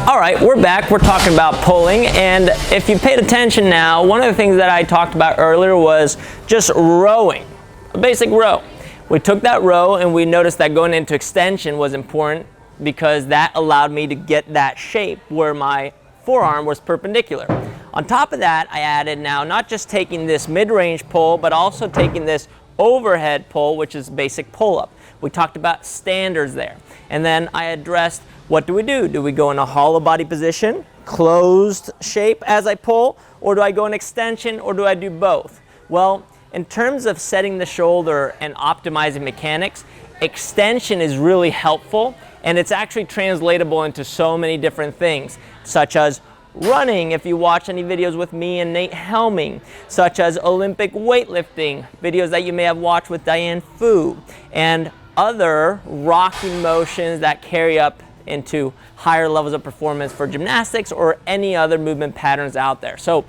All right, we're back. We're talking about pulling, and if you paid attention now, one of the things that I talked about earlier was just rowing, a basic row. We took that row and we noticed that going into extension was important because that allowed me to get that shape where my forearm was perpendicular. On top of that, I added now not just taking this mid-range pull, but also taking this overhead pull, which is basic pull-up. We talked about standards there. And then I addressed, what do we do? Do we go in a hollow body position, closed shape as I pull, or do I go in extension, or do I do both? Well, in terms of setting the shoulder and optimizing mechanics, extension is really helpful, and it's actually translatable into so many different things, such as running, if you watch any videos with me and Nate Helming, such as Olympic weightlifting, videos that you may have watched with Diane Fu, and other rocking motions that carry up into higher levels of performance for gymnastics or any other movement patterns out there. So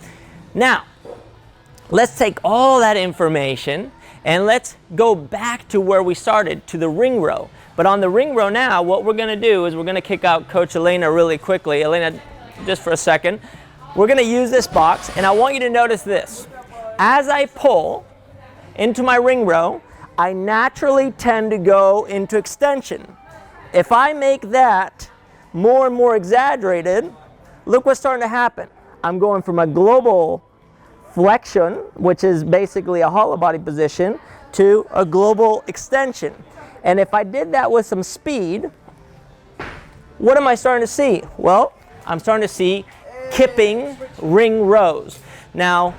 now, let's take all that information and let's go back to where we started, to the ring row. But on the ring row now, what we're gonna do is we're gonna kick out Coach Elena really quickly. Elena, just for a second. We're gonna use this box, and I want you to notice this. As I pull into my ring row, I naturally tend to go into extension. If I make that more and more exaggerated, look what's starting to happen. I'm going from a global flexion, which is basically a hollow body position, to a global extension. And if I did that with some speed, what am I starting to see? Well, I'm starting to see kipping ring rows. Now,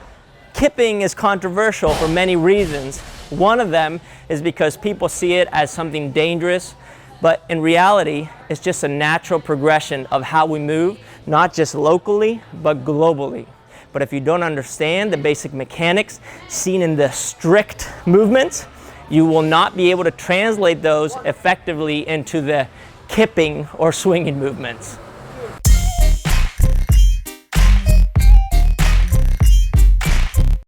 kipping is controversial for many reasons. One of them is because people see it as something dangerous, but in reality, it's just a natural progression of how we move, not just locally, but globally. But if you don't understand the basic mechanics seen in the strict movements, you will not be able to translate those effectively into the kipping or swinging movements.